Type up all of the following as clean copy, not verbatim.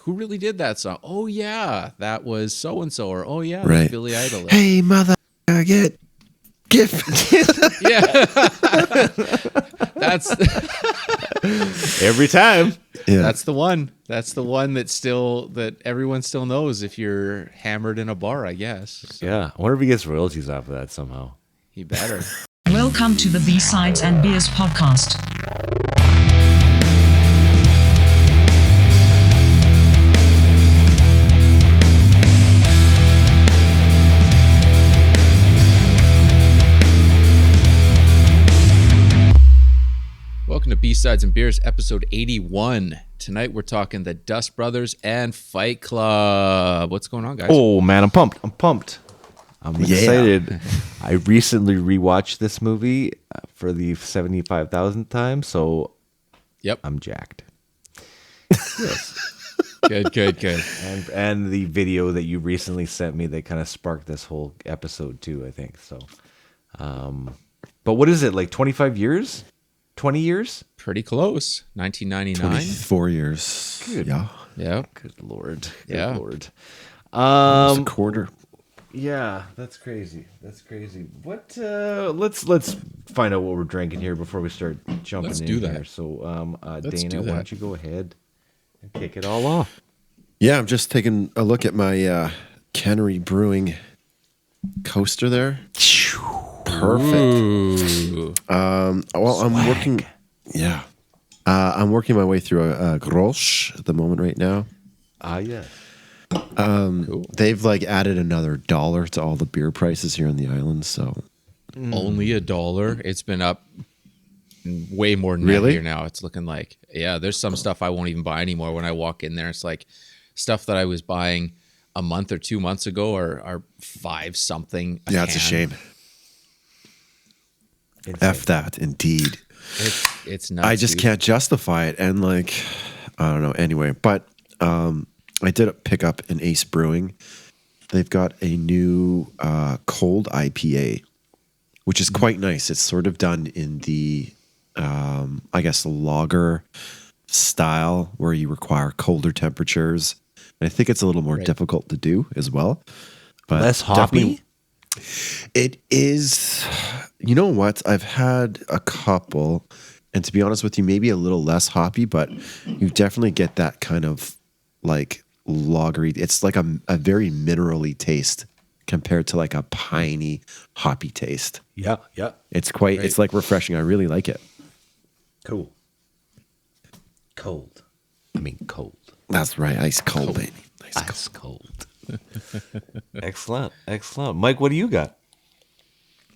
who really did that song? Oh yeah, that was so and so, or oh yeah, Right. Billy Idol. Hey mother, get. Yeah, that's Every time. Yeah. that's the one. That's the one that everyone still knows if you're hammered in a bar, I guess. So Yeah. I wonder if he gets royalties off of that somehow. he better. Welcome to the B-Sides and Beers podcast. Welcome to B-Sides and Beers, episode 81. Tonight we're talking the Dust Brothers and Fight Club. What's going on, guys? Oh, man, I'm pumped. I'm excited. I recently rewatched this movie for the 75,000th time, so Yep. I'm jacked. Good. And the video that you recently sent me that kind of sparked this whole episode too, I think. So, but what is it, like 25 years? 20 years? Pretty close. 1999. 24 years. Good. Yeah. Yeah. Good Lord. Good Yeah. Lord. It's a quarter. Yeah, that's crazy. What? Let's find out what we're drinking here before we start jumping Let's in do that. here. So, Let's Dana, do why that. don't you go ahead and kick it all off? Yeah, I'm just taking a look at my Cannery Brewing coaster there. Perfect. Ooh. Well, I'm working. Yeah. I'm working my way through a Grolsch at the moment right now. Yeah. Cool. They've like added another $1 to all the beer prices here on the island. So Only $1. It's been up way more than Really? that here now. It's looking like, yeah, there's some stuff I won't even buy anymore. When I walk in there, it's like stuff that I was buying a month or 2 months ago are $5 something. yeah, it's a shame. F that, indeed. It's nuts. I just dude. can't justify it, and like I don't know. Anyway, but I did pick up an Ace Brewing. They've got a new cold IPA, which is quite nice. It's sort of done in the I guess lager style where you require colder temperatures. And I think it's a little more difficult to do as well. But Less definitely- hoppy? It is. You know what? I've had a couple, and to be honest with you, maybe a little less hoppy, but you definitely get that kind of like lagery. It's like a very minerally taste compared to like a piney hoppy taste. Yeah. It's quite. It's like refreshing. I really like it. Cool. Cold. I mean cold. That's right. Ice cold, baby. Ice cold. Excellent. Mike, what do you got?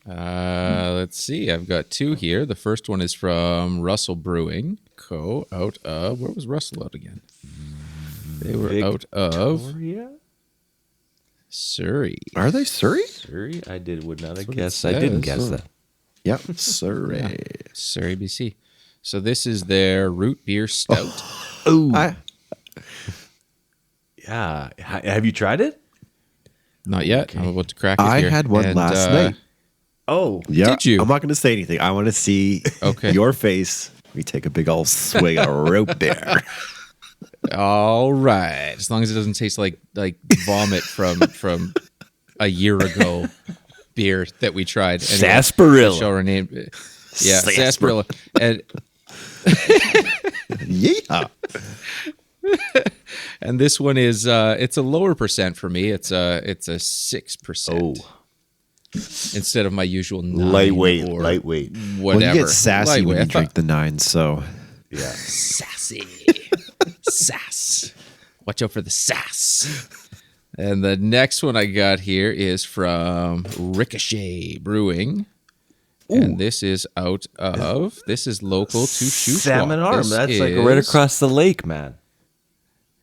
Let's see. I've got two here. The first one is from Russell Brewing Co. out of, where was Russell out again? They were out of Victoria? Surrey. Are they Surrey? Surrey? Would not have what it guessed. I didn't says. guess that. Yep, Surrey. Surrey, BC. So this is their root beer stout. Ooh. I- Yeah. Have you tried it? Not yet. I'm about to crack it I here. had one And, last night. Oh. Yeah, Did you? I'm not going to say anything. I want to see Okay. your face. We take a big old swig of root beer. All right. As long as it doesn't taste like vomit from a year ago beer that we tried. Anyway, Sarsaparilla. Show our name. Yeah, sarsaparilla. And Yeah. and this one is it's a lower percent for me. It's a 6%. Oh. Instead of my usual 9 Lightweight. or Lightweight. whatever. Well, you get sassy when Lightweight. you I drink thought- the 9, so Yeah. Sassy. Sass. Watch out for the sass. And the next one I got here is from Ricochet Brewing. And this is this is local to Shuswap. Salmon Arm. This That's like right is- across the lake, man.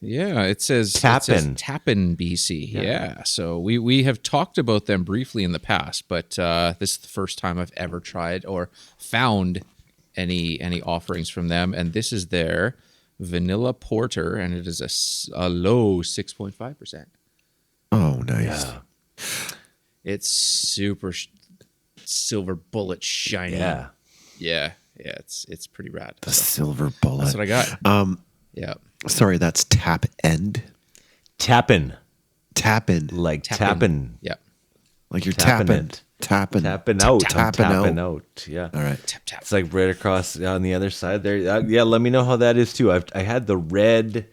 Yeah, it says Tappan. Tappan, BC. Yeah. So we have talked about them briefly in the past, but this is the first time I've ever tried or found any offerings from them. And this is their vanilla porter, and it is a low 6.5%. oh, nice. It's super silver bullet shiny. Yeah. Yeah, it's pretty rad. The silver bullet. That's what I got. Yeah. Sorry, that's tap end. Tapping. Tapping. Like tapping. Yeah. Like you're Tapping tapping. it. Tapping. Tapping out. Tapping Tapping out. out. Yeah. All right. Tap tap. It's like right across on the other side there. Yeah, let me know how that is too. I had the red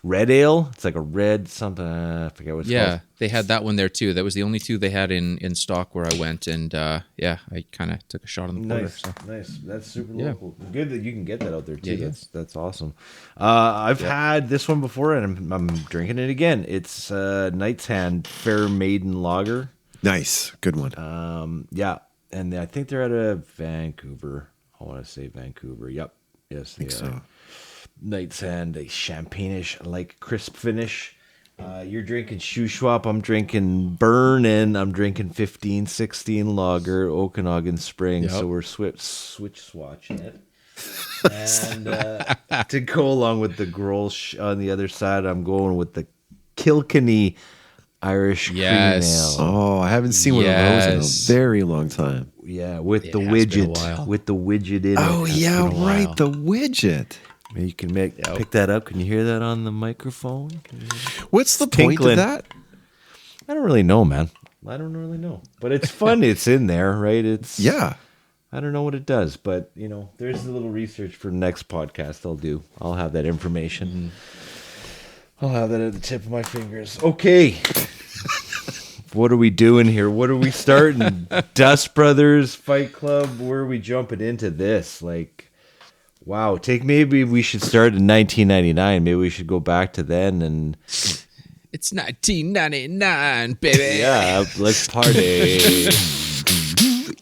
ale. It's like a red something. I forget what it's Yeah, called. they had that one there too. That was the only two they had in stock where I went, and yeah, I kind of took a shot on the porter. Nice, So. nice. That's super Yeah. local. Good that you can get that out there too. Yeah, yeah. That's awesome. I've had this one before, and I'm drinking it again. It's Knight's Hand Fair Maiden Lager. Nice. Good one. Yeah, and I think they're out of Vancouver. I want to say Vancouver. Yep. Yes, they so. are. Knight's Hand, a champagne-ish, like crisp finish. You're drinking Shuswap. I'm drinking Burn, and I'm drinking 1516 Lager, Okanagan Spring. Yep. So we're switch swatching it. And to go along with the Grolsch on the other side, I'm going with the Kilkenny Irish Yes. Cream Ale. Oh, I haven't seen one of those in Yes. a very long time. Yeah, with It the has been a widget, while. with the widget in it. Oh, It's yeah, been a right. while. The widget. Maybe you can pick that up. Can you hear that on the microphone? What's the It's point tinkling. of that? I don't really know, man. I don't really know, but it's fun. It's in there, right? It's Yeah. I don't know what it does, but there's a little research for next podcast I'll do. I'll have that information. I'll have that at the tip of my fingers. Okay. What are we doing here? What are we starting? Dust Brothers, Fight Club. Where are we jumping into this? Like, wow. Maybe we should start in 1999. Maybe we should go back to then and It's 1999, baby. yeah, let's party.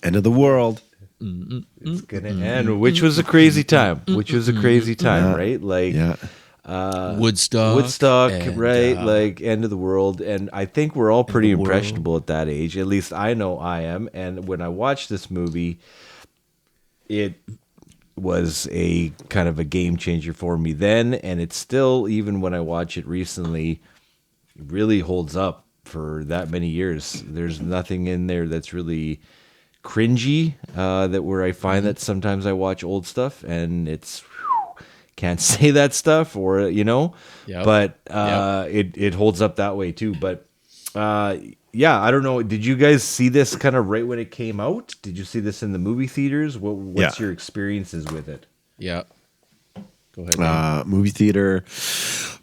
End of the world. It's gonna end, which was a crazy time. Which was a crazy time, right? Like, Yeah. Woodstock, and, right? Like end of the world, and I think we're all pretty the world. impressionable at that age. At least I know I am. And when I watched this movie, it was a kind of a game changer for me then, and it's still, even when I watch it recently, it really holds up for that many years. There's nothing in there that's really cringy. That where I find that sometimes I watch old stuff and it's can't say that stuff, or Yep. but Yep. it holds up that way too. But yeah, I don't know. Did you guys see this kind of right when it came out? Did you see this in the movie theaters? What's Yeah. your experiences with it? Yeah. Go ahead. man. Movie theater.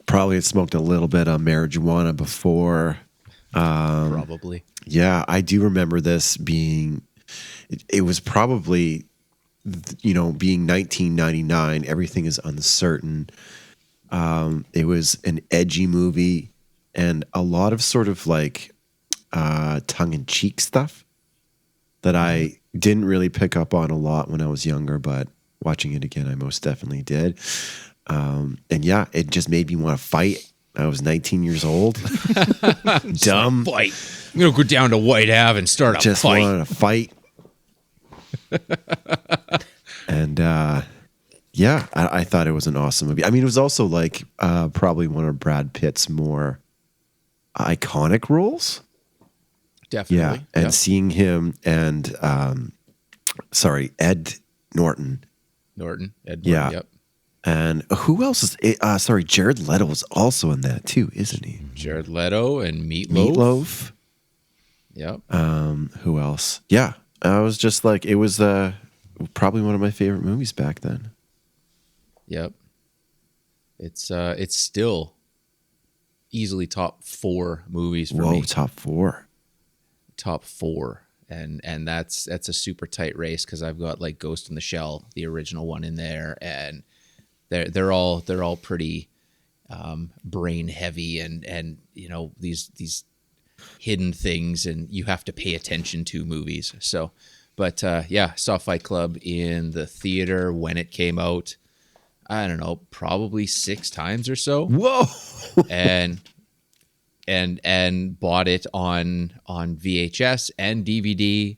Probably had smoked a little bit of marijuana before. Probably. Yeah, I do remember this being. It was probably, being 1999. Everything is uncertain. It was an edgy movie and a lot of sort of like tongue-in-cheek stuff that I didn't really pick up on a lot when I was younger, but watching it again, I most definitely did. And yeah, it just made me want to fight. I was 19 years old. Dumb. Fight. I'm gonna go down to White Ave and start a Just fight. wanted to fight. And yeah, I thought it was an awesome movie. I mean, it was also like probably one of Brad Pitt's more iconic roles. Definitely. Yeah, and seeing him and Ed Norton. Norton. Ed Yeah. Norton, Yep. And who else is? Jared Leto was also in that too, isn't he? Jared Leto and Meatloaf. Meatloaf. Yep. Who else? Yeah, I was just like, it was probably one of my favorite movies back then. Yep. It's still easily top 4 movies for Whoa, me. top 4. Top 4. And that's a super tight race because I've got like Ghost in the Shell, the original one, in there, and they're all pretty brain heavy and these hidden things, and you have to pay attention to movies. So, but yeah, saw Fight Club in the theater when it came out. I don't know, probably 6 times or so. Whoa. and bought it on VHS and DVD,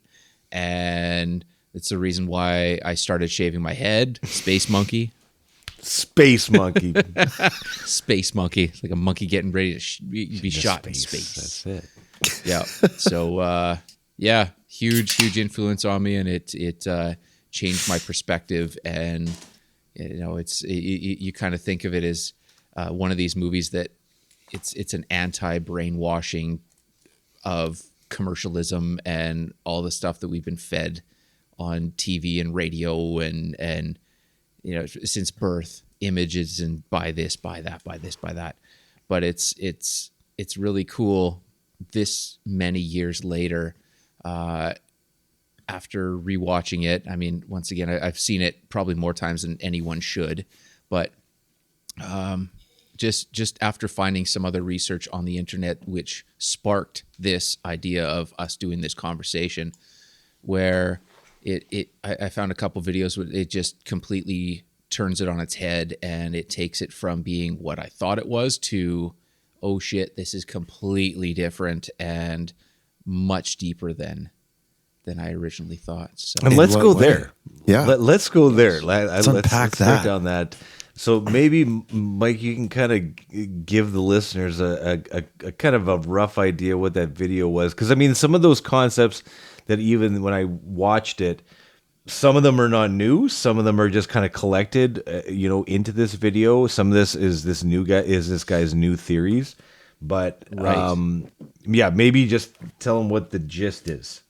and it's the reason why I started shaving my head. Space Monkey. Space Monkey. Space Monkey. It's like a monkey getting ready to be shot in space. That's it. Yeah. So yeah, huge influence on me, and it changed my perspective. And you kind of think of it as one of these movies that it's an anti-brainwashing of commercialism and all the stuff that we've been fed on TV and radio and since birth, images and buy this, buy that, buy this, buy that. But it's really cool this many years later, after rewatching it. I mean, once again, I've seen it probably more times than anyone should, but just after finding some other research on the internet, which sparked this idea of us doing this conversation, where I found a couple videos where it just completely turns it on its head, and it takes it from being what I thought it was to, oh shit, this is completely different and much deeper than I originally thought. So, and let's go way? there. Yeah. Let's go there. Let's unpack that. break down that. So maybe, Mike, you can kind of give the listeners a kind of a rough idea what that video was. Because, I mean, some of those concepts that even when I watched it, some of them are not new. Some of them are just kind of collected, into this video. Some of this is this guy's new theories. But, Right. Maybe just tell them what the gist is.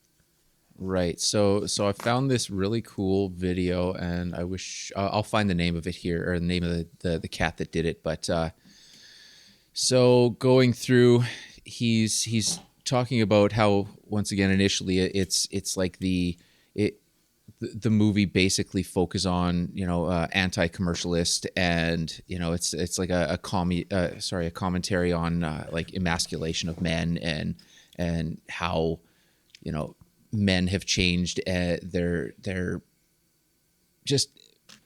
Right. So I found this really cool video, and I wish I'll find the name of it here, or the name of the cat that did it. But so going through, he's talking about how, once again, initially it's like the movie basically focus on anti-commercialist, and it's like a commentary on like emasculation of men and how men have changed. They're just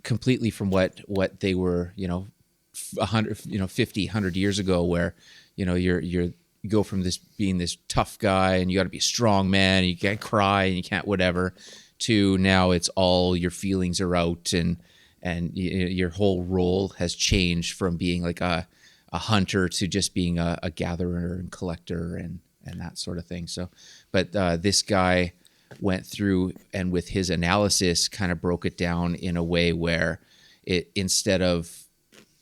completely from what they were 100 years ago, where you go from being this tough guy and you got to be a strong man and you can't cry and you can't whatever, to now it's all your feelings are out, and your whole role has changed from being like a hunter to just being a gatherer and collector and that sort of thing. So, but this guy went through and with his analysis kind of broke it down in a way where instead of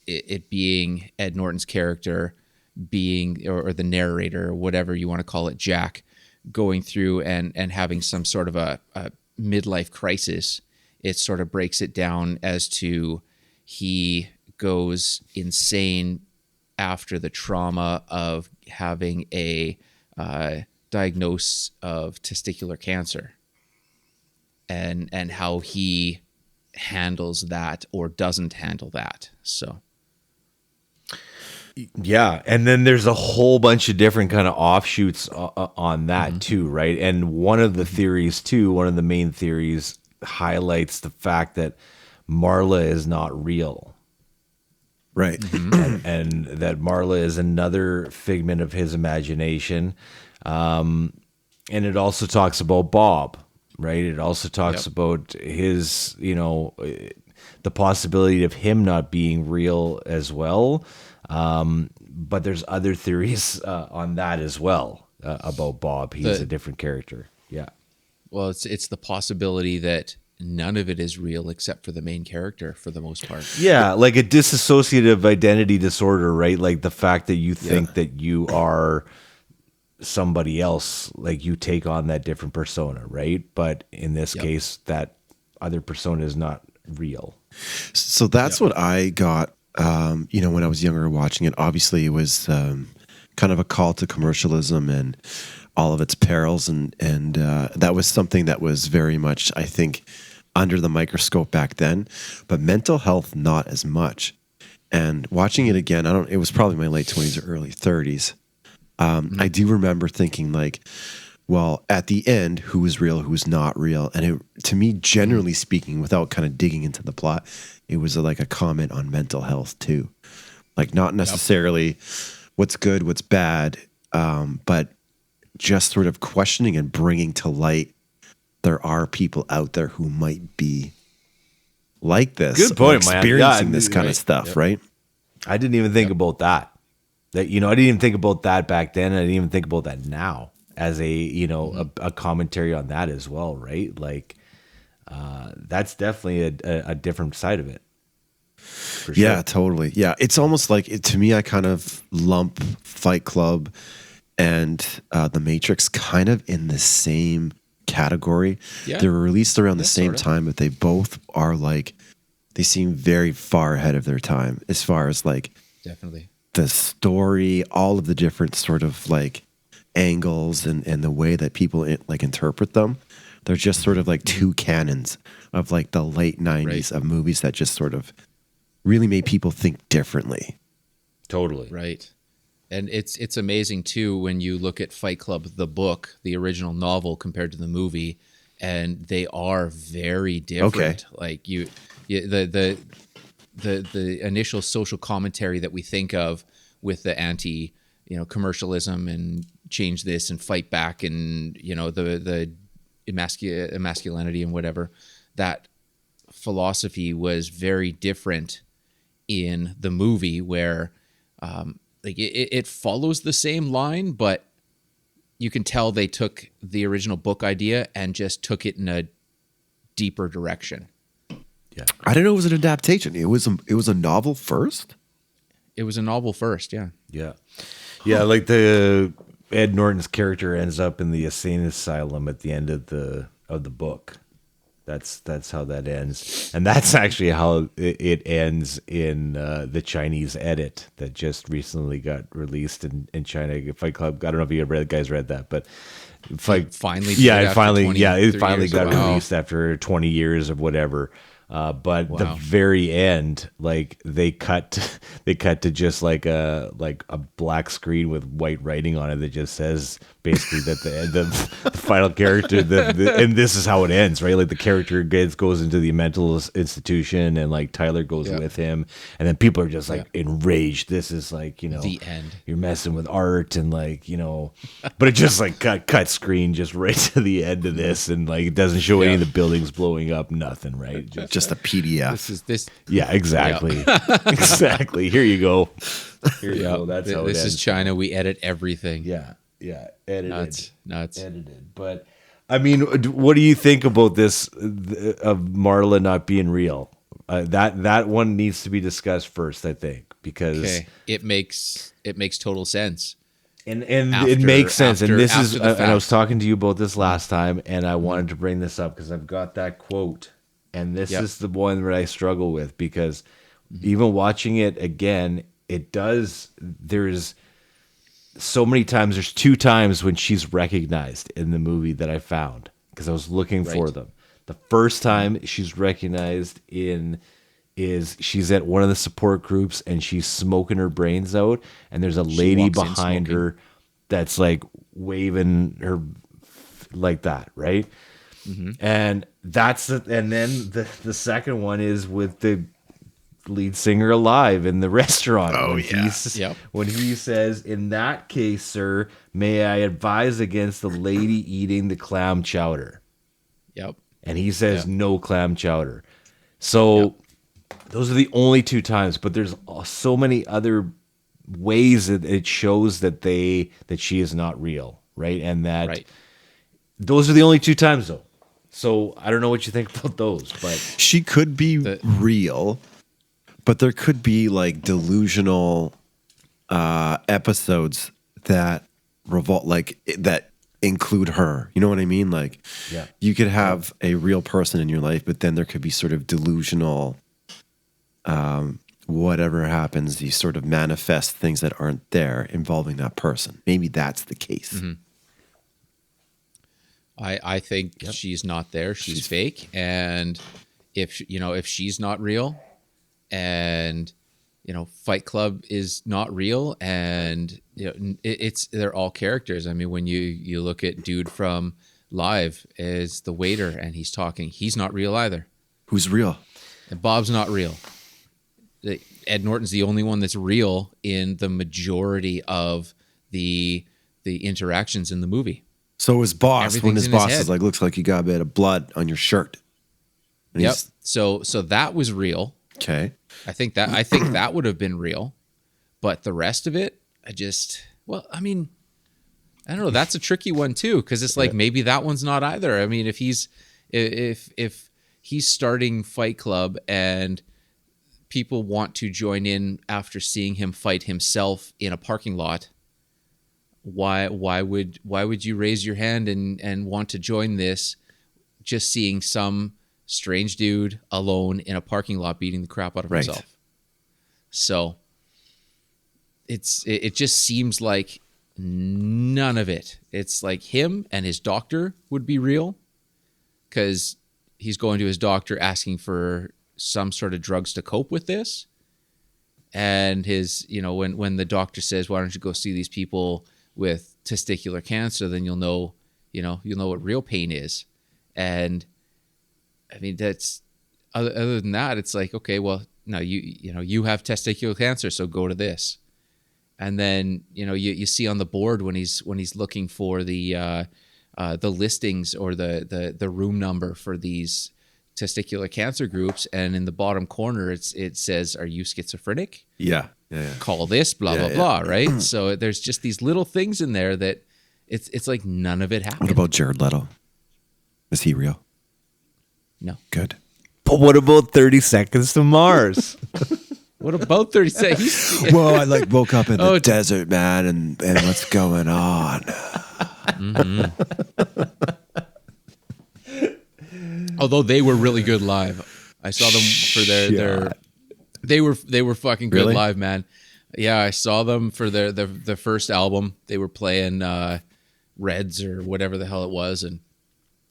it being Ed Norton's character being, or the narrator, or whatever you want to call it, Jack, going through and having some sort of a midlife crisis, it sort of breaks it down as to he goes insane after the trauma of having a diagnosis of testicular cancer, and how he handles that or doesn't handle that. So yeah, and then there's a whole bunch of different kind of offshoots on that too, right? And one of the theories too, one of the main theories highlights the fact that Marla is not real. Right. And that Marla is another figment of his imagination. And it also talks about Bob, right? It also talks about his, the possibility of him not being real as well. But there's other theories on that as well about Bob. He's a different character. Yeah. Well, it's the possibility that none of it is real except for the main character for the most part. Yeah, like a dissociative identity disorder, right? Like the fact that you think that you are somebody else, like you take on that different persona, right? But in this case, that other persona is not real. So that's what I got, when I was younger watching it. Obviously, it was kind of a call to commercialism and all of its perils. And that was something that was very much, I think, under the microscope back then. But mental health, not as much. And watching it again, it was probably my late 20s or early 30s. I do remember thinking like, well, at the end, who is real, who's not real? And to me, generally speaking, without kind of digging into the plot, it was like a comment on mental health too. Like not necessarily what's good, what's bad, but just sort of questioning and bringing to light there are people out there who might be like this. Good point, man. Experiencing this kind of stuff, right? I didn't even think about that. I didn't even think about that back then. I didn't even think about that now as a commentary on that as well, right? Like that's definitely a different side of it. For Yeah, sure. totally. Yeah, it's almost like to me. I kind of lump Fight Club and The Matrix kind of in the same category. Yeah. They were released around the Yeah, same sorta. time, but they both are like they seem very far ahead of their time as far as like Definitely. the story, all of the different sort of like angles and the way that people like interpret them. They're just sort of like two canons of like the late 90s Right. of movies that just sort of really made people think differently. Totally. Right. And it's amazing too when you look at Fight Club, the book, the original novel, compared to the movie, and they are very different. Like the initial social commentary that we think of with the anti, commercialism and change this and fight back, and the masculinity and whatever, that philosophy was very different in the movie, where like it follows the same line, but you can tell they took the original book idea and just took it in a deeper direction. Yeah. I didn't know it was an adaptation. It was a novel first. It was a novel first, yeah. Yeah. Yeah, like the Ed Norton's character ends up in the insane asylum at the end of the book. That's how that ends, and that's actually how it ends in the Chinese edit that just recently got released in China. Fight Club. I don't know if you guys read that, but Fight Finally, yeah, did it after finally 20, yeah, it 30 finally years. got Wow. released after 20 years of whatever. But the Wow. very end, like they cut to just like a black screen with white writing on it that just says basically that the final character and this is how it ends, right? Like the character goes into the mental institution, and like Tyler goes Yeah. with him, and then people are just like enraged. This is like The end. you're messing with art, and like but it just like cut screen just right to the end of this, and like it doesn't show any of the buildings blowing up, nothing, right? Just a PDF. This Yeah, exactly. Exactly. Here you go. Here you yeah. go. That's how it This ends. is China. We edit everything. Yeah. Edited. Nuts. Edited. But I mean, what do you think about this of Marla not being real? That one needs to be discussed first, I think, because Okay. It makes total sense. and it After- makes sense. after- And this is after the and I was fact. talking to you about this last time, and I wanted to bring this up because I've got that quote, and this Yep. is the one where I struggle with, because even watching it again, there's so many times. There's two times when she's recognized in the movie that I found, because I was looking for Right. them. The first time she's recognized is she's at one of the support groups, and she's smoking her brains out, and there's a lady walks in behind smoking. her that's like waving her like that, right? And and then the second one is with the lead singer alive in the restaurant. Oh, when yeah. Yep. when he says, "In that case, sir, may I advise against the lady eating the clam chowder?" Yep. And he says, Yeah. "No clam chowder." So those are the only two times, but there's so many other ways that it shows that she is not real, right? And that Right. those are the only two times, though. So I don't know what you think about those, but She could be real, but there could be like delusional episodes that that include her. You know what I mean? Like, Yeah. you could have a real person in your life, but then there could be sort of delusional. Whatever happens, you sort of manifest things that aren't there involving that person. Maybe that's the case. I think she's not there. She's fake, and if she's not real, and Fight Club is not real, and they're all characters. I mean, when you look at dude from Live as the waiter, and he's talking, he's not real either, Who's real? and Bob's not real. Ed Norton's the only one that's real in the majority of the interactions in the movie. So his boss, when Everything's his in his boss head. is like, looks like you got a bit of blood on your shirt. And Yep. he's- So that was real. Okay. I think that would have been real, but the rest of it, I don't know. That's a tricky one too, because it's like maybe that one's not either. I mean, if he's starting Fight Club and people want to join in after seeing him fight himself in a parking lot, why would you raise your hand and want to join this just seeing some strange dude alone in a parking lot beating the crap out of Right. himself? So it just seems like none of it. It's like him and his doctor would be real, because he's going to his doctor asking for some sort of drugs to cope with this. And his, when the doctor says, why don't you go see these people with testicular cancer, then you'll know what real pain is. And I mean, that's other than that, it's like, okay, well, no, you have testicular cancer, so go to this. And then, you see on the board when he's looking for the listings or the room number for these testicular cancer groups, and in the bottom corner it says, are you schizophrenic? Yeah. Call this, blah, Yeah, blah, blah, right? So there's just these little things in there that it's like none of it happened. What about Jared Leto? Is he real? No. Good. But what about 30 Seconds to Mars? What about 30 seconds? Whoa, I woke up in the desert, man, and what's going on? Although they were really good live. I saw them for their they were fucking good Really? live, man. Yeah, I saw them for their first album. They were playing Reds or whatever the hell it was, and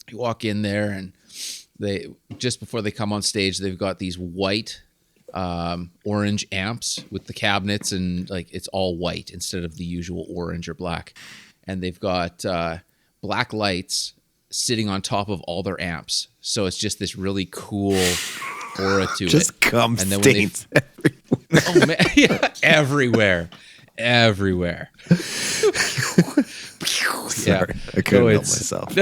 you walk in there, and they just before they come on stage, they've got these white orange amps with the cabinets, and like it's all white instead of the usual orange or black. And they've got black lights sitting on top of all their amps, so it's just this really cool aura to it. Just cum and then when stains. oh man, yeah, everywhere. Sorry, I couldn't help myself.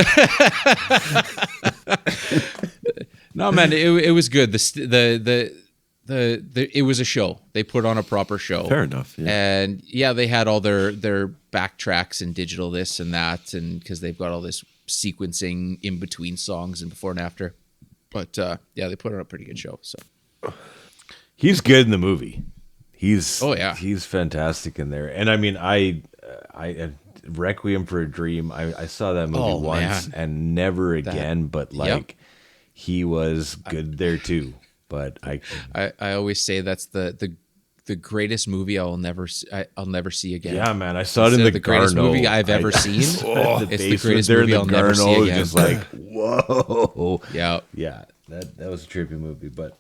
No, man, it was good. It was a show. They put on a proper show. Fair enough. Yeah. And yeah, they had all their backtracks and digital this and that, and because they've got all this sequencing in between songs and before and after. But yeah, they put on a pretty good show. So He's good in the movie. He's he's fantastic in there. And I mean, I Requiem for a Dream. I saw that movie once and never again. But like, he was good there too. But I always say that's the greatest movie I'll never see again. Yeah, man, I saw it in the greatest Garneau. movie I've ever seen. It's the greatest movie I'll never see again. Just like whoa, yeah. That was a trippy movie, but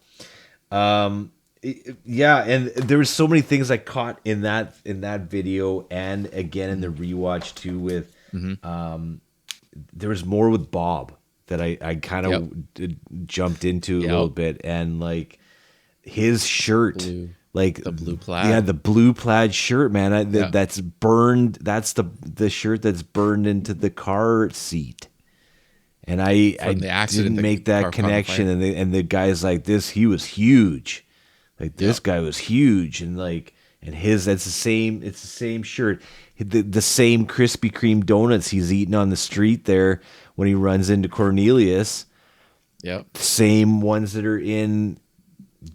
yeah, and there was so many things I caught in that video, and again in the rewatch too. With there was more with Bob that I kind of jumped into a little bit, and like his shirt. Like the blue plaid. Yeah, the blue plaid shirt, man. That's burned. That's the shirt that's burned into the car seat. And I didn't make that connection. And the guy's like, this, he was huge. Like this guy was huge. And like, and it's the same shirt. The same Krispy Kreme donuts he's eating on the street there when he runs into Cornelius. Yep. Same ones that are in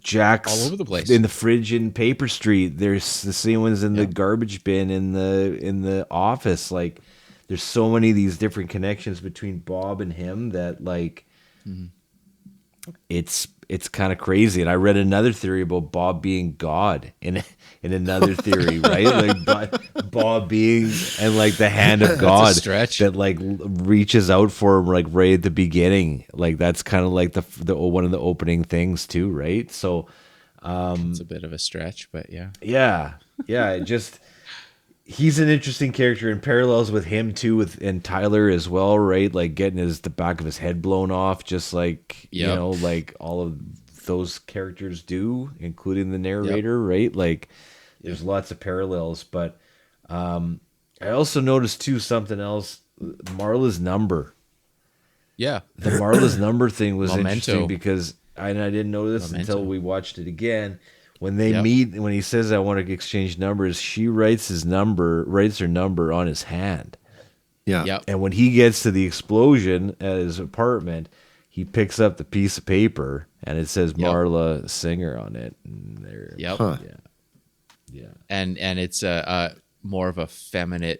Jack's all over the place in the fridge in Paper Street. There's the same ones in the garbage bin in the office. Like there's so many of these different connections between Bob and him that like it's kind of crazy. And I read another theory about Bob being God in another theory, right? Like Bob being and like the hand of God that like reaches out for him like right at the beginning. Like that's kind of like the one of the opening things too, right? So it's a bit of a stretch, but yeah. It just he's an interesting character, and parallels with him too, and Tyler as well, right? Like getting the back of his head blown off, just like you know, like all of those characters do, including the narrator, right? Like there's lots of parallels, but I also noticed too something else. Marla's number. Yeah, the Marla's number thing was Memento. Interesting because I didn't know this until we watched it again. When they meet, when he says, I want to exchange numbers, she writes her number on his hand. Yeah. And when he gets to the explosion at his apartment, he picks up the piece of paper and it says Marla Singer on it. And they're, Yep. Huh. yeah. And it's a more of a feminine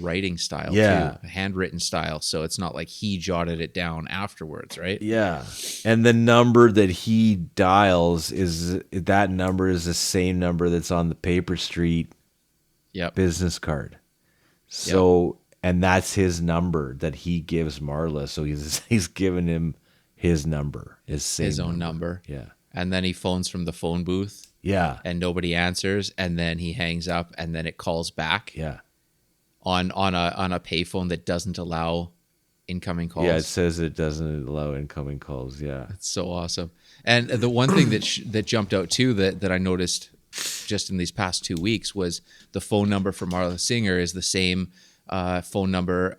writing style Yeah. too, a handwritten style. So it's not like he jotted it down afterwards, right? Yeah. And the number that he dials is the same number that's on the Paper Street Yep. business card. So, and that's his number that he gives Marla. So he's given him his number, his own number. Yeah. And then he phones from the phone booth Yeah. and nobody answers. And then he hangs up and then it calls back Yeah. on a payphone that doesn't allow incoming calls. Yeah. It says it doesn't allow incoming calls. Yeah. It's so awesome. And the one thing that jumped out too that I noticed just in these past 2 weeks was the phone number for Marla Singer is the same phone number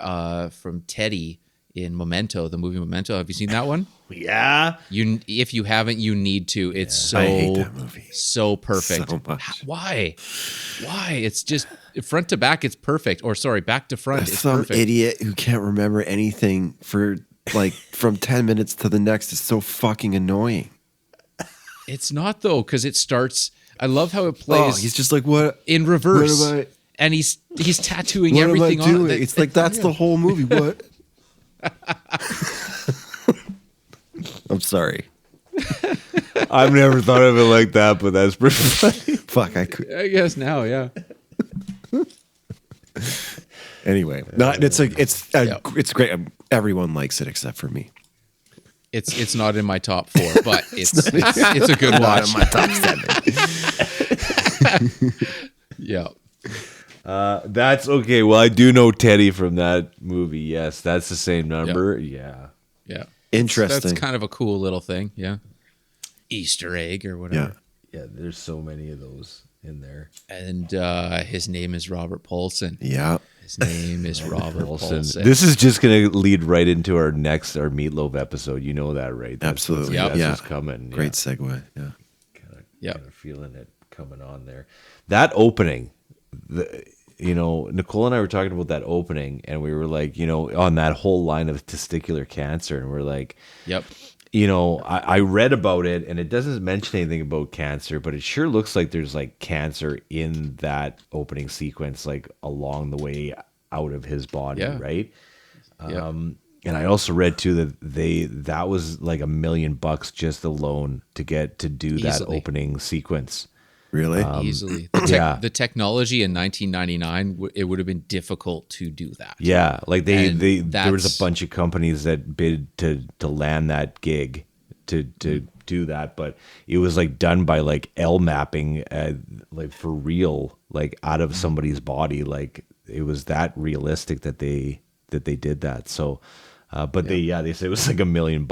from Teddy in Memento, the movie Memento. Have you seen that one? Yeah. If you haven't, you need to. It's so I hate that movie. so perfect. So much. Why? It's just front to back. It's perfect. Or sorry, back to front. It's Some perfect. idiot who can't remember anything for like from 10 minutes to the next is so fucking annoying. It's not though, because it starts. I love how it plays. He's just like, what? in reverse, What am I- and he's tattooing What everything am I doing? on it. It's like that's the whole movie. What? I'm sorry. I've never thought of it like that, but that's pretty funny. Fuck. I could. I guess now, yeah. Anyway, no, Yeah. it's great. Everyone likes it except for me. It's not in my top 4, but it's a good watch. Not in my top 7. Yeah. That's okay. Well, I do know Teddy from that movie. Yes, that's the same number. Yeah. Yeah. Interesting. That's kind of a cool little thing. Yeah. Easter egg or whatever. Yeah, there's so many of those in there. And his name is Robert Paulson. Yeah. His name is Robert Paulson. This is just going to lead right into our Meatloaf episode. You know that, right? Absolutely. Yep. That's Yeah. what's coming. Great segue. Yeah. Yep. Kind of feeling it coming on there. That opening, Nicole and I were talking about that opening, and we were like, on that whole line of testicular cancer, and we're like, Yep. I read about it, and it doesn't mention anything about cancer, but it sure looks like there's like cancer in that opening sequence, like along the way out of his body, Yeah. right? Yep. And I also read too that was like $1 million just alone to get to do that Easily. opening sequence. Really? Easily. yeah. The technology in 1999, it would have been difficult to do that. Yeah, like And there was that's- a bunch of companies that bid to land that gig to do that, but it was like done by like L mapping, like for real, like out of somebody's body. Like it was that realistic that they did that. So, but they said it was like $1 million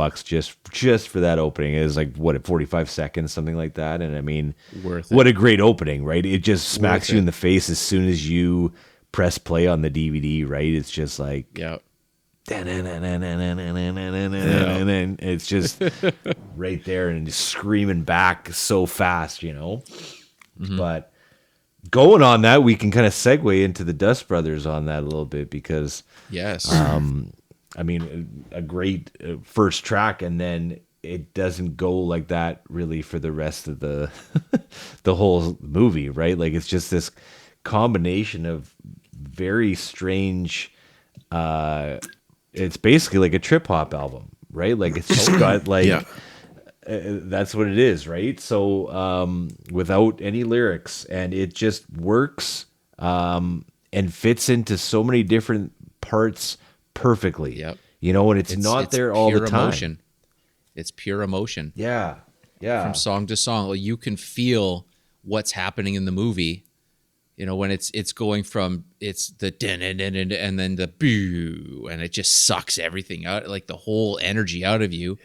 just for that opening. It was like 45 seconds, something like that. And I mean, Worth it. what a great opening, right? It just smacks Worth you it. in the face as soon as you press play on the DVD, right? It's just like, Yeah. and it's just right there and just screaming back so fast, But going on that, we can kind of segue into the Dust Brothers on that a little bit because, Yes. I mean, a great first track, and then it doesn't go like that really for the rest of the the whole movie, right? Like it's just this combination of very strange. It's basically like a trip hop album, right? Like it's just got like. Yeah. That's what it is, right? So without any lyrics, and it just works and fits into so many different parts perfectly. Yep. And it's not there all the pure time. Emotion. It's pure emotion Yeah, yeah. from song to song. Like you can feel what's happening in the movie. When it's going from it's the din and then the boo, and it just sucks everything out, like the whole energy out of you,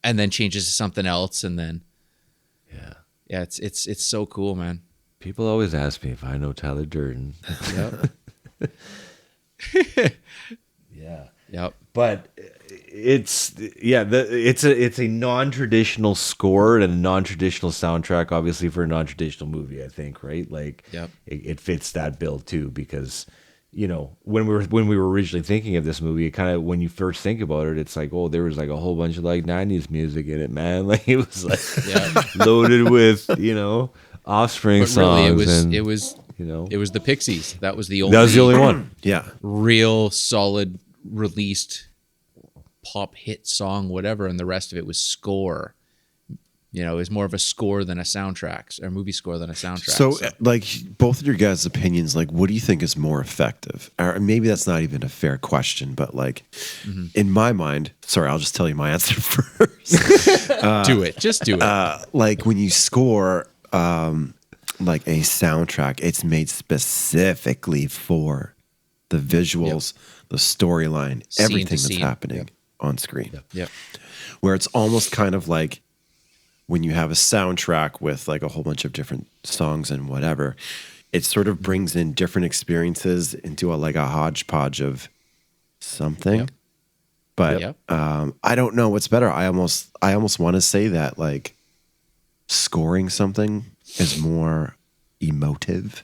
and then changes to something else, and then yeah, it's so cool, man. People always ask me if I know Tyler Durden. Yep. Yeah. Yep. But it's a non-traditional score and a non-traditional soundtrack, obviously for a non-traditional movie, I think, right? Like Yep. it fits that bill too, because when we were originally thinking of this movie, it kind of, when you first think about it, it's like, oh, there was like a whole bunch of like 90s music in it, man. Like it was like loaded with, Offspring But really, songs. it was the Pixies. That was the only one. Yeah. real solid released pop hit song, whatever, and the rest of it was score. It was more of a score than a soundtrack, or movie score than a soundtrack. So, like, both of your guys' opinions, like, what do you think is more effective? Or maybe that's not even a fair question, but like, in my mind, sorry, I'll just tell you my answer first. do it. Just do it. Like when you score, like a soundtrack, it's made specifically for the visuals, the storyline, Scene everything to that's scene. happening on screen. Yep. Where it's almost kind of like when you have a soundtrack with like a whole bunch of different songs and whatever, it sort of brings in different experiences into like a hodgepodge of something. Yep. But Yep. I don't know what's better. I almost want to say that like scoring something is more emotive.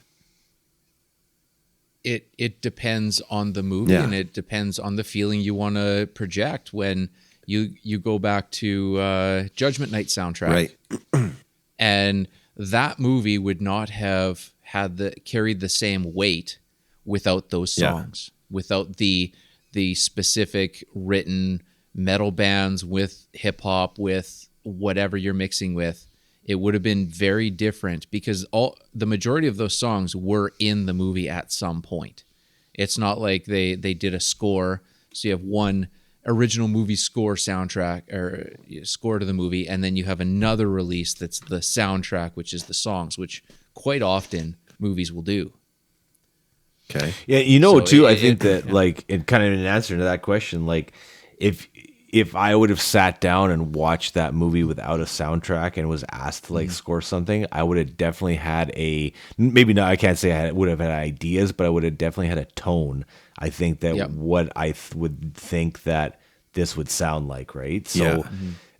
It depends on the movie, and it depends on the feeling you want to project. When you go back to Judgment Night soundtrack, Right. and that movie would not have carried the same weight without those songs, without the specific written metal bands with hip hop, with whatever you're mixing with. It would have been very different because the majority of those songs were in the movie at some point. It's not like they did a score, so you have one original movie score soundtrack or score to the movie, and then you have another release that's the soundtrack, which is the songs, which quite often movies will do. Okay. Yeah, So too, I it- think that yeah. like, in kind of an answer to that question, like if I would have sat down and watched that movie without a soundtrack and was asked to like score something, I would have definitely had maybe not, I can't say I would have had ideas, but I would have definitely had a tone. I think that Yep. what I would think that this would sound like, right? So Yeah.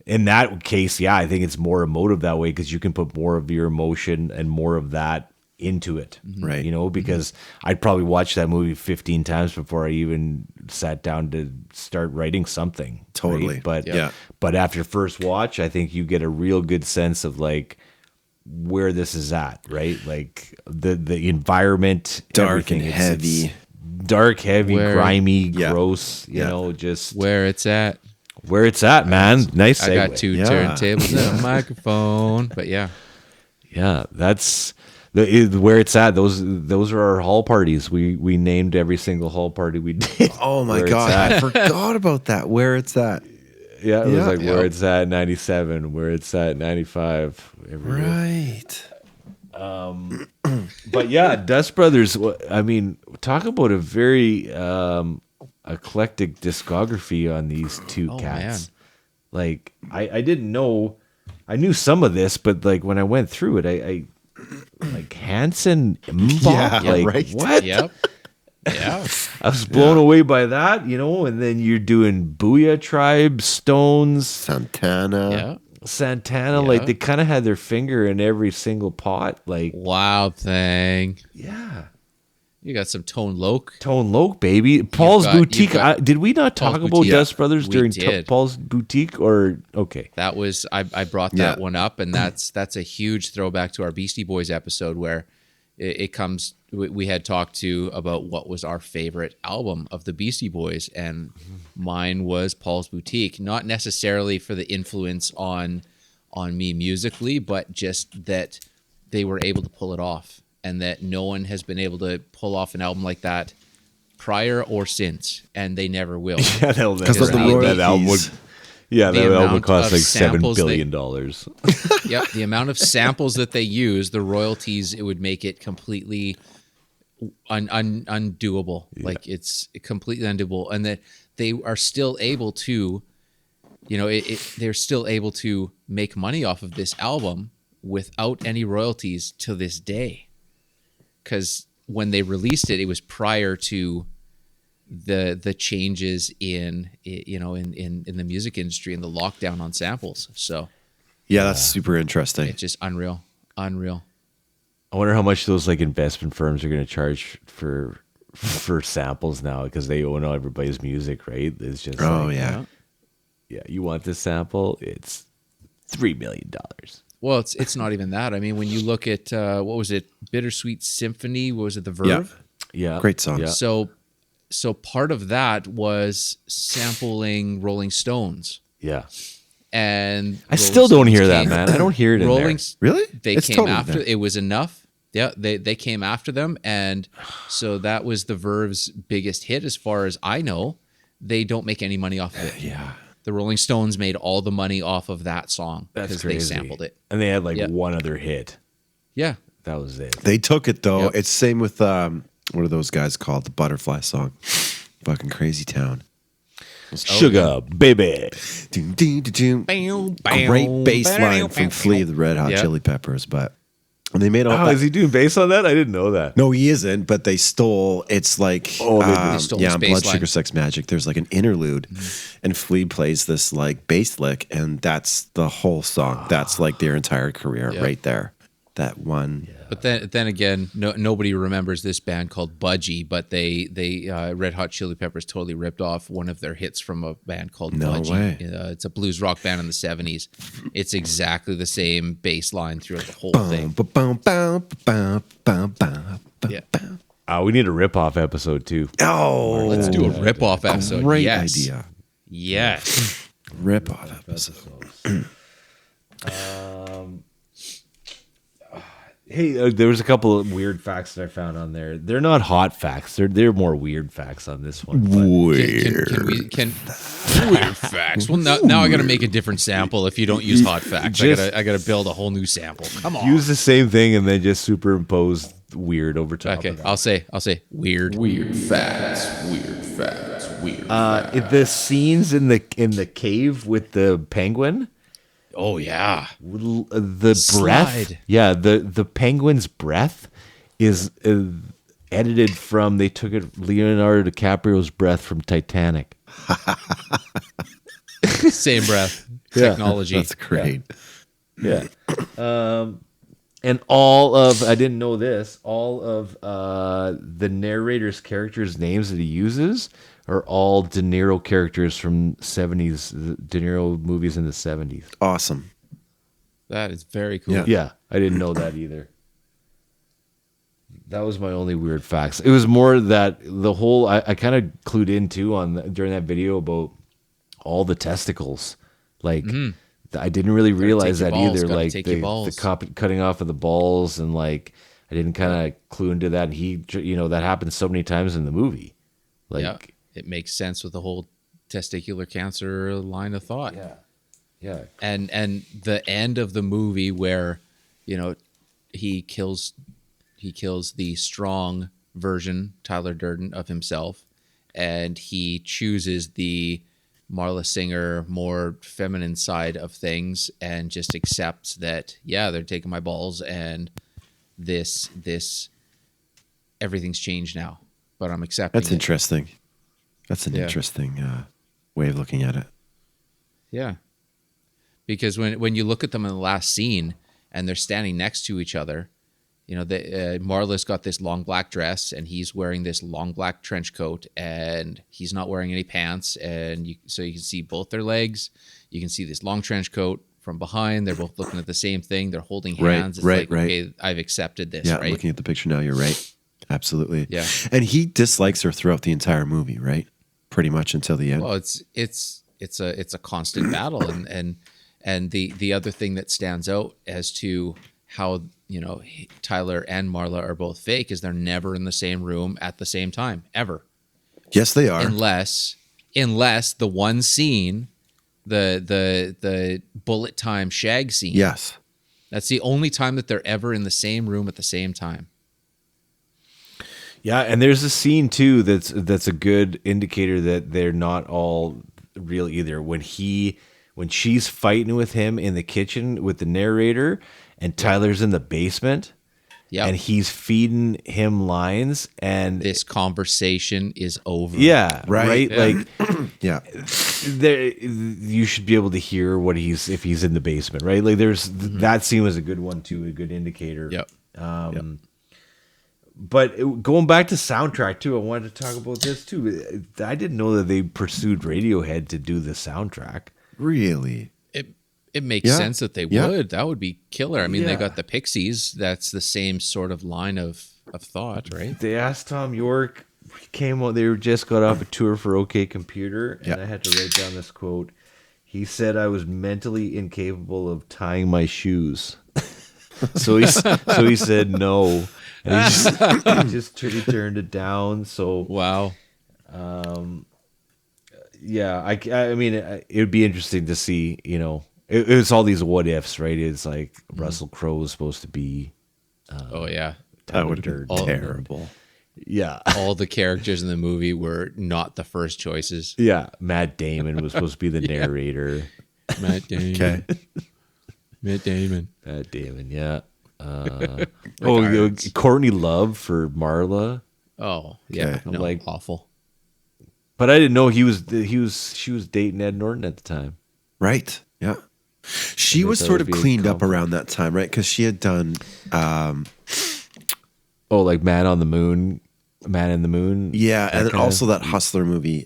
in that case, I think it's more emotive that way because you can put more of your emotion and more of that into it, Right. because I'd probably watch that movie 15 times before I even sat down to start writing something. right? Totally. But Yeah. but after first watch, I think you get a real good sense of like where this is at, right? Like the environment, Dark everything. and It's heavy. dark, heavy, Where- grimy, Yeah. gross. You Yeah. know, just Where it's at. where it's at, man. Nice segue. I got two Yeah. turntables and a microphone, but yeah. Yeah, that's where it's at. Those are our hall parties. We named every single hall party we did. Oh my where it's God. at. I forgot about that. Where it's at. Yeah, it was Yeah. like where it's at 97, where it's at 95. Every year. Right. But yeah, Dust Brothers. I mean, talk about a very eclectic discography on these two Oh, cats. man. Like I didn't know. I knew some of this, but like when I went through it, I like Hanson, Yeah, like right. what? Yep. Yeah. I was blown away by that, and then you're doing Booyah Tribe, Stones, Santana. Yeah. Santana. Yeah. Like they kind of had their finger in every single pot. Like, Wild Thing. yeah. You got some Tone Loc. Tone Loc, baby. Paul's got- you've Boutique. got Did we not talk Paul's about Boutique. Dust Brothers We during did. Paul's Boutique? Or okay, That was I brought that Yeah. one up, and that's a huge throwback to our Beastie Boys episode where it comes. We had talked to about what was our favorite album of the Beastie Boys, and mine was Paul's Boutique. Not necessarily for the influence on me musically, but just that they were able to pull it off, and that no one has been able to pull off an album like that prior or since, and they never will. yeah, that of the album would, royalties. yeah, The that album amount cost of like $7 samples billion. Yep, the amount of samples that they use, the royalties, it would make it completely undoable. Like it's completely undoable, and that they are still able to, they're still able to make money off of this album without any royalties to this day. Because when they released it, it was prior to the changes in the music industry and the lockdown on samples. So Yeah, that's super interesting. it's just unreal. I wonder how much those like investment firms are going to charge for for samples now because they own everybody's music, right? It's just Oh like, yeah. yeah. You want this sample? It's $3 million. Well, it's not even that. I mean, when you look at what was it, Bittersweet Symphony? What was it, the Verve? Yeah, Great song. Yeah. So part of that was sampling Rolling Stones, Yeah. and I Rolling still don't Stones hear that, came- man. I don't hear it in Rolling there. Really? They It's came totally after. there. It was enough. Yeah, they came after them, and so that was the Verve's biggest hit, as far as I know. They don't make any money off of it. Yeah. The Rolling Stones made all the money off of that song That's because crazy. they sampled it. And they had like Yeah. one other hit. Yeah, That was it. They took it though. Yep. It's same with what are those guys called? The Butterfly song. Fucking Crazy Town. Sugar, baby. Doom, doom, doom, doom. Great bass line from Flea, the Red Hot Yeah. Chili Peppers, but and they made all Oh, that. is he doing bass on that? I didn't know that. No, he isn't, but they stole. It's like, Oh, they stole yeah, his on bass Blood line. Sugar Sex Magic. There's like an interlude, and Flea plays this like bass lick, and that's the whole song. That's like their entire career Yeah. right there. That one. but then again, nobody remembers this band called Budgie, but they Red Hot Chili Peppers totally ripped off one of their hits from a band called No Budgie. way. It's a blues rock band in the '70s. It's exactly the same bass line throughout the whole Bum, thing. ba, bum, bum, bum, bum, bum, bum, Yeah. bum. We need a rip-off episode too. Oh, Let's do a rip-off episode. great Yes. idea. Yes. Rip off episode. Hey, there was a couple of weird facts that I found on there. They're not hot facts. They're more weird facts on this one. but- Can weird facts? Well, now I got to make a different sample. If you don't use hot facts, I gotta build a whole new sample. Come on. Use the same thing and then just superimpose weird over top. Okay, of that. I'll say weird. Weird facts, weird facts, weird The scenes in the cave with the penguin, Oh yeah. the breath. Slide. Yeah, the penguin's breath is edited from. They took it Leonardo DiCaprio's breath from Titanic. Same breath. Technology. That's great. Yeah. And all of, I didn't know this, all of the narrator's characters' names that he uses are all De Niro characters from 70s, De Niro movies in the 70s. Awesome. That is very cool. Yeah. Yeah, I didn't know that either. That was my only weird facts. It was more that the whole, I kind of clued in too during that video about all the testicles. Like, I didn't really realize take your that balls, either. gotta Like take your the balls. cutting off of the balls, and like I didn't kind of clue into that. And he, that happens so many times in the movie. Like, Yeah. It makes sense with the whole testicular cancer line of thought. yeah, And the end of the movie where, he kills the strong version, Tyler Durden, of himself, and he chooses the Marla Singer, more feminine side of things, and just accepts that, yeah, they're taking my balls, and this everything's changed now, but I'm accepting That's it. interesting. That's an Yeah. interesting way of looking at it. Yeah. Because when you look at them in the last scene and they're standing next to each other, Marla's got this long black dress and he's wearing this long black trench coat and he's not wearing any pants. And so you can see both their legs. You can see this long trench coat from behind. They're both looking at the same thing. They're holding Right, hands. It's right, like, right. okay, I've accepted this, Yeah, right? looking at the picture now, you're right. Absolutely. Yeah. And he dislikes her throughout the entire movie, right? Pretty much until the end. Well, it's a constant battle, and the other thing that stands out as to how Tyler and Marla are both fake is they're never in the same room at the same time ever, Yes, they are. unless the one scene, the bullet time shag scene. Yes. That's the only time that they're ever in the same room at the same time. yeah. And there's a scene too that's a good indicator that they're not all real either. When she's fighting with him in the kitchen with the narrator, and Tyler's in the basement. Yeah, And he's feeding him lines, and this conversation is over. yeah, Right. Yeah. Like Yeah. there, you should be able to hear if he's in the basement, right? Like there's that scene was a good one too, a good indicator. Yep. Going back to soundtrack too, I wanted to talk about this too. I didn't know that they pursued Radiohead to do the soundtrack. Really? It makes Yeah. sense that they Yeah. would. That would be killer. I mean, they Yeah. got the Pixies. That's the same sort of line of thought, right? They asked Tom York. He came out. They were just got off a tour for OK Computer, and Yeah. I had to write down this quote. He said, "I was mentally incapable of tying my shoes." so he said no, and he turned it down. So Wow. yeah, I mean, it would be interesting to see. You know, it's all these what ifs, right? It's like Russell Crowe was supposed to be. Oh yeah. That would have been All- terrible. Yeah. All the characters in the movie were not the first choices. Yeah, Matt Damon was supposed to be the narrator. Matt Damon. Okay. Matt Damon. Matt Damon, yeah. Irons. Courtney Love for Marla, Oh yeah. Okay. No, Like- awful. but I didn't know she was dating Ed Norton at the time. Right. Yeah. She they was thought sort it of would be a cleaned up compliment. around that time, right? Because she had done, Oh, like Man in the Moon. yeah, and then kinda- also that Hustler movie.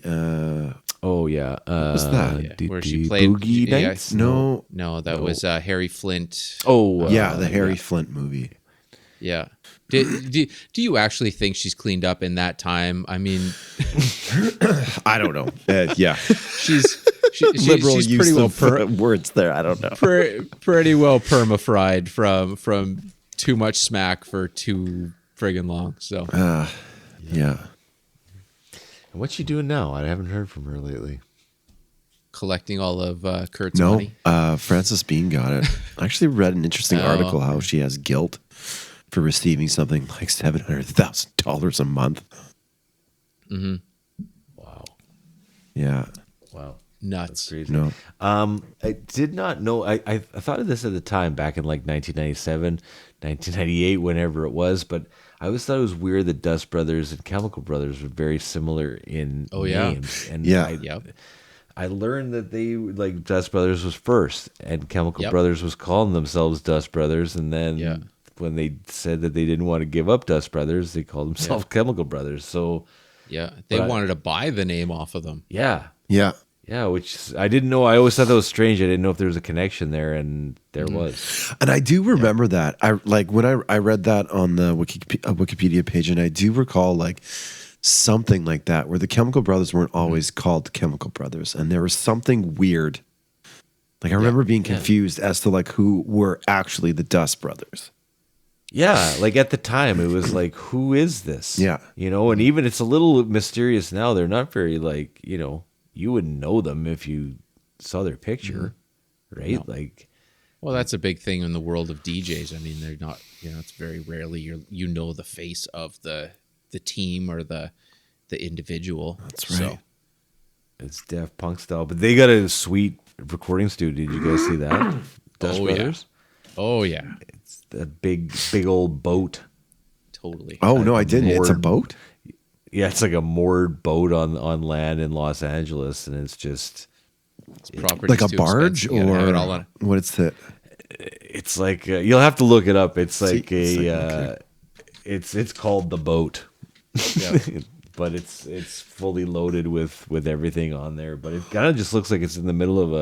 Oh yeah, was that? Yeah, where she played Boogie yeah, Nights. No. No, that was Harry Flint. Oh Yeah, the Harry Flint movie. Yeah. Do you actually think she's cleaned up in that time? I mean, I don't know. Yeah. she's Liberal she's use pretty well of words there. I don't know. pretty well perma-fried from too much smack for too friggin' long. So Yeah. What's she doing now? I haven't heard from her lately. collecting all of Kurt's No, money. Frances Bean got it. I actually read an interesting article how she has guilt for receiving something like $700,000 a month. Wow, Yeah. wow, Nuts. crazy. No. I did not know. I thought of this at the time, back in like 1997, 1998, whenever it was. But I always thought it was weird that Dust Brothers and Chemical Brothers were very similar in Oh, yeah. names. And Yeah. Yep. I learned that they like Dust Brothers was first, and Chemical Yep. Brothers was calling themselves Dust Brothers, and then Yeah. when they said that they didn't want to give up Dust Brothers, they called themselves Chemical Brothers. So Yeah. They wanted to buy the name off of them. yeah, Yeah. yeah, which I didn't know. I always thought that was strange. I didn't know if there was a connection there, and there Mm-hmm. was. And I do remember that. I like when I read that on the Wikipedia page, and I do recall like something like that where the Chemical Brothers weren't always called Chemical Brothers, and there was something weird. Like I remember being confused as to like who were actually the Dust Brothers. Yeah, like at the time, it was like, who is this? Yeah. You know, and even it's a little mysterious now. They're not very like, you know, you wouldn't know them if you saw their picture, right? No. Like, Well, that's a big thing in the world of DJs. I mean, they're not, it's very rarely you know the face of the team or the individual. That's right. So, it's Daft Punk style, but they got a sweet recording studio. Did you guys see that? Dust Oh, Brothers? oh yeah, It's the big old boat. totally. Oh no, I didn't. It's a boat. Yeah, it's like a moored boat on land in Los Angeles, and it's just Property's Like a too barge, expensive. You gotta have or it all on. what is it? it's like you'll have to look it up. It's like it's like, okay. it's called the boat, Yeah. but it's fully loaded with everything on there. But it kind of just looks like it's in the middle of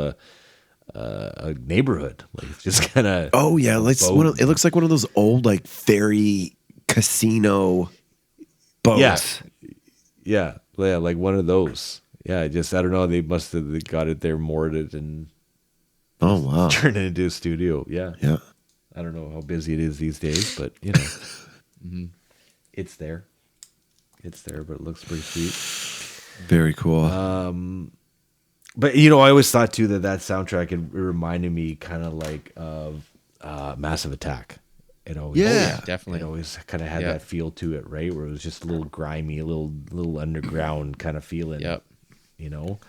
a neighborhood. Like it's just kind of Oh yeah, like boat. it looks like one of those old like ferry casino boats. yeah, like one of those. Yeah, I don't know. They must have they got it there, moored it, and Oh wow. turned it into a studio. Yeah. Yeah. I don't know how busy it is these days, but you know, it's there. It's there, but it looks pretty sweet. Very cool. But you know, I always thought too that soundtrack it reminded me kind of like of Massive Attack. It always, Yeah. Definitely. it always kind of had Yeah. that feel to it, right? Where it was just a little grimy, a little underground kind of feeling. Yep. You know,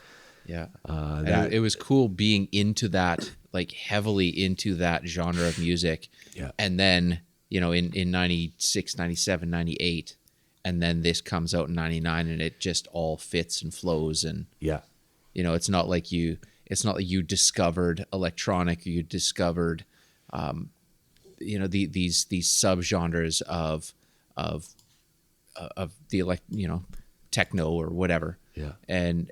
Yeah. And that- it was cool being into that, like heavily into that genre of music. Yeah. And then, in 96, 97, 98, and then this comes out in 99 and it just all fits and flows. And, yeah, it's not like you discovered electronic, you discovered, these subgenres of the techno or whatever. Yeah.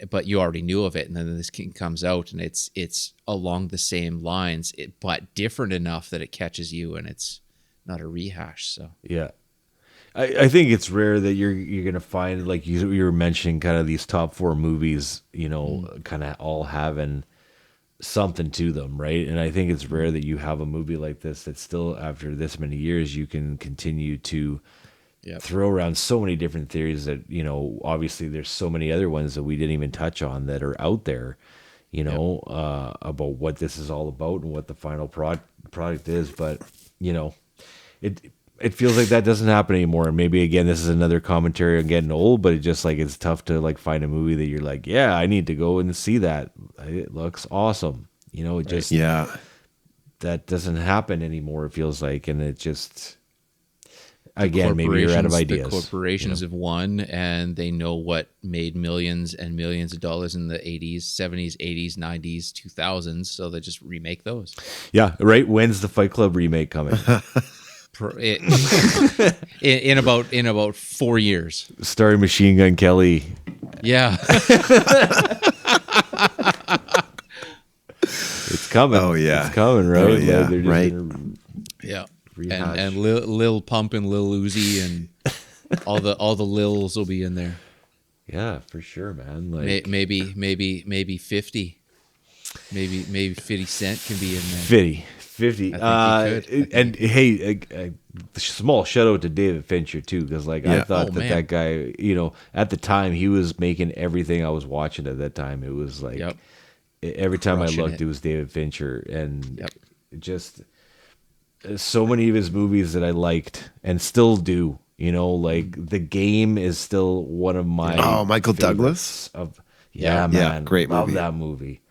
But you already knew of it, and then this comes out, and it's along the same lines, but different enough that it catches you, and it's not a rehash. So Yeah. I think it's rare that you're gonna find, like you were mentioning, kind of these top 4 movies, kind of all having something to them, right? And I think it's rare that you have a movie like this that still, after this many years, you can continue to throw around so many different theories that, obviously there's so many other ones that we didn't even touch on that are out there, about what this is all about and what the final product is. But, it feels like that doesn't happen anymore. And maybe, again, this is another commentary on getting old, but it's tough to like find a movie that you're like, yeah, I need to go and see that. It looks awesome. That doesn't happen anymore, it feels like. And it just, again, maybe you're out of ideas. The corporations have won, and they know what made millions and millions of dollars in the 80s, 70s, 80s, 90s, 2000s. So they just remake those. Yeah, right. When's the Fight Club remake coming? In about 4 years. Starring Machine Gun Kelly. Yeah. It's coming. Oh, yeah. It's coming, right? Oh, yeah. They're just Right. gonna Yeah. rehash. And Lil Pump and Lil Uzi and all the Lils will be in there. Yeah, for sure, man. Like Maybe 50. Maybe 50 Cent can be in there. 50. I think he could. And hey, a small shout out to David Fincher too, because I Yeah. thought Oh, that man. guy, at the time he was making everything I was watching at that time. It was like Yep. every time Crushing I looked, it. it was David Fincher, and Yep. just so many of his movies that I liked and still do. Like The Game is still one of my Michael favorites Douglas? man, Yeah, great love movie. that movie.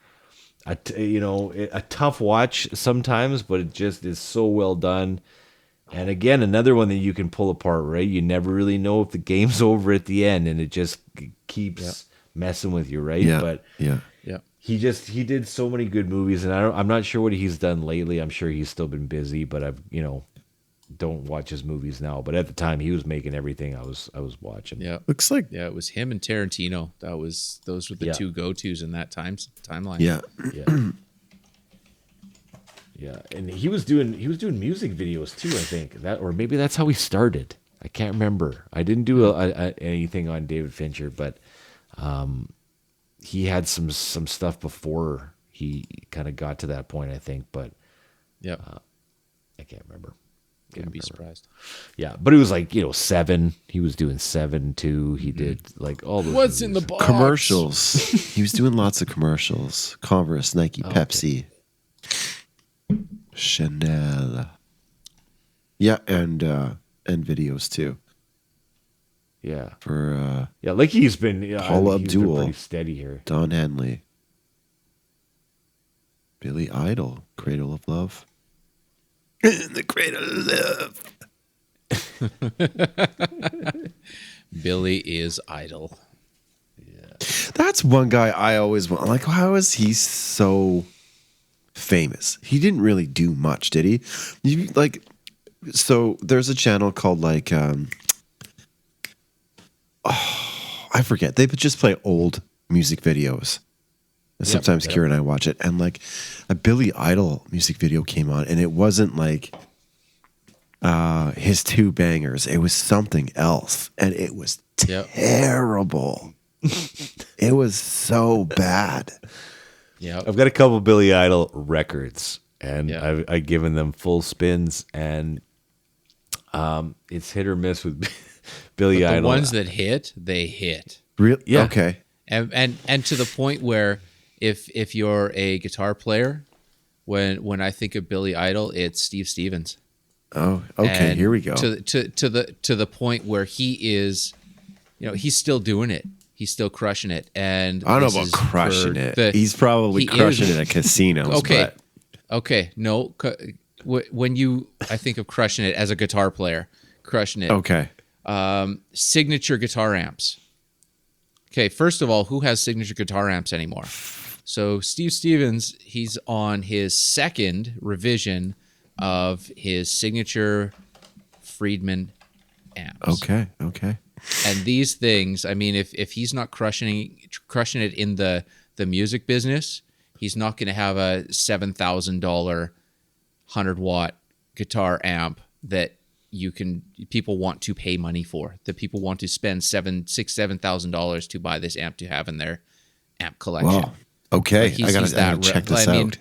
A tough watch sometimes, but it just is so well done. And again, another one that you can pull apart, right? You never really know if the game's over at the end, and it just keeps messing with you, right? Yeah. But Yeah. Yeah. he did so many good movies, and I'm not sure what he's done lately. I'm sure he's still been busy, but I've don't watch his movies now. But at the time, he was making everything I was watching. Yeah. Looks like Yeah, it was him and Tarantino. Those were the Yeah. two go-tos in that timeline. yeah. Yeah. Yeah, and he was doing music videos too, I think. Or maybe that's how he started. I can't remember. I didn't do anything on David Fincher, but he had some stuff before he kind of got to that point, I think, but Yeah. I can't remember. Wouldn't be surprised. Yeah, but it was like, 7. He was doing 7 too. He did like all those What's in the movies. box? Commercials. He was doing lots of commercials. Converse, Nike, Pepsi, Chanel. Yeah, and videos too. Yeah. For Yeah, like he's been Paula he's been Abdul. pretty steady here. Don Henley. Billy Idol, Cradle of Love. The Cradle of Love. Billy is idle. That's one guy I always want. Like, how is he so famous? He didn't really do much, did he? So there's a channel called I forget. They just play old music videos. And sometimes Kira and I watch it, and like a Billy Idol music video came on, and it wasn't like his 2 bangers. It was something else, and it was Yep. terrible. It was so bad. Yeah. I've got a couple Billy Idol records, and Yeah. I've given them full spins, and it's hit or miss with Billy The Idol. ones that hit, they hit. Real? Yeah. Okay. And to the point where if you're a guitar player, when I think of Billy Idol, it's Steve Stevens. Oh, okay. And Here we go. To the point where he is, he's still doing it. He's still crushing it. And I don't this know is about crushing for it. He's probably he crushing is. it at casinos. Okay. But Okay. No. When I think of crushing it as a guitar player, crushing it. okay. Signature guitar amps. Okay, first of all, who has signature guitar amps anymore? So Steve Stevens, he's on his 2nd revision of his signature Friedman amps. Okay. Okay. And these things, I mean, if he's not crushing it in the music business, he's not going to have a $7,000 100-watt guitar amp that people want to pay money for. That people want to spend $7,000 to buy this amp to have in their amp collection. Wow. Okay, Like, I gotta check this out.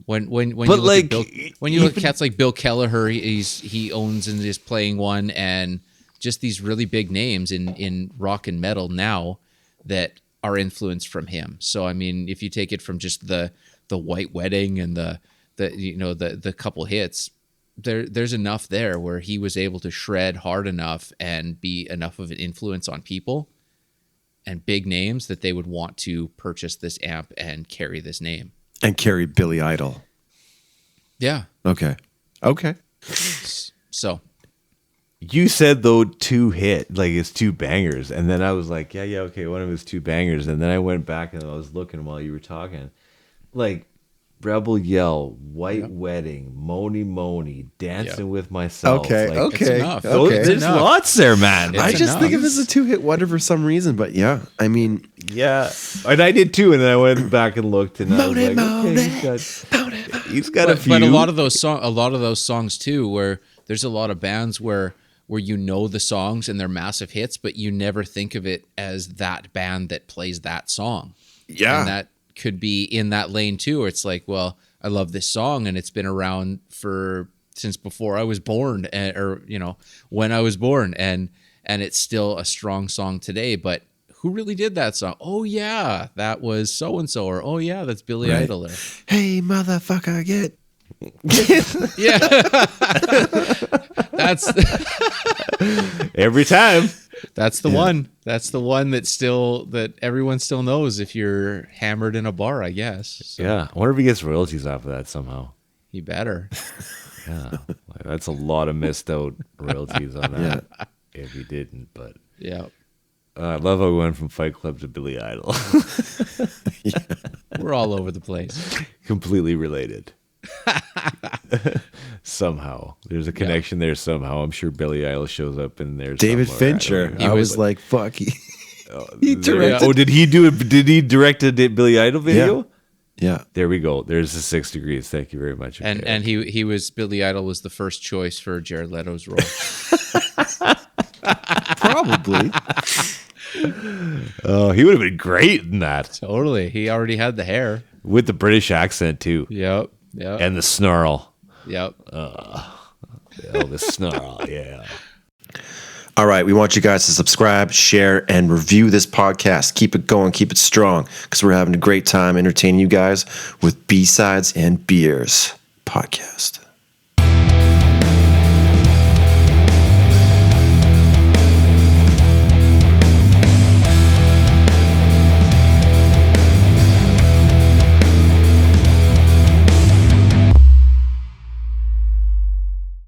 When you But, look like, at when you look at cats like Bill Kelleher, he owns and is playing one, and just these really big names in rock and metal now that are influenced from him. So I mean, if you take it from just the White Wedding and the couple hits, there's enough there where he was able to shred hard enough and be enough of an influence on people and big names that they would want to purchase this amp and carry this name. And carry Billy Idol. Yeah. Okay. So You said though 2 hit, like it's 2 bangers, and then I was like, yeah, okay, one of his 2 bangers, and then I went back and I was looking while you were talking, like Rebel Yell, White Wedding, Moni Moni, Dancing with Myself. Okay. like, it's enough. Okay. It's There's enough. lots there, man. I It's just think of enough. it as a 2-hit wonder for some reason, but yeah, I mean, Yeah, and I did too, and then I went back and looked, and I was like, okay, he's got a few. But a lot of those songs too, where there's a lot of bands where you know the songs and they're massive hits, but you never think of it as that band that plays that song. yeah. And that could be in that lane too, where it's like, well, I love this song and it's been around since before I was born, or when I was born, and it's still a strong song today. But who really did that song? Oh yeah, that was so and so, or oh yeah, that's Billy Right. Idol. Or, Hey, motherfucker, get. yeah, that's every time. that's the one. That's the one that everyone still knows if you're hammered in a bar, I guess. So Yeah, I wonder if he gets royalties off of that somehow. you better. Yeah, like, that's a lot of missed out royalties on that if he didn't. But Yeah, I love how we went from Fight Club to Billy Idol. we're all over the place. Completely related. Somehow there's a connection there. Somehow I'm sure Billy Idol shows up in there. David somewhere. I don't Fincher. know. He I was- was like, fuck. He directed. Oh, did he do it? Did he direct a Billy Idol video? Yeah. There we go. There's the 6 degrees. Thank you very much. Okay. And Billy Idol was the first choice for Jared Leto's role. Probably. oh, he would have been great in that Totally. He already had the hair. with the British accent too, Yep. and the snarl. Yep. Oh, the snarl. Yeah. All right. We want you guys to subscribe, share, and review this podcast. Keep it going. Keep it strong, because we're having a great time entertaining you guys with B-Sides and Beers podcast.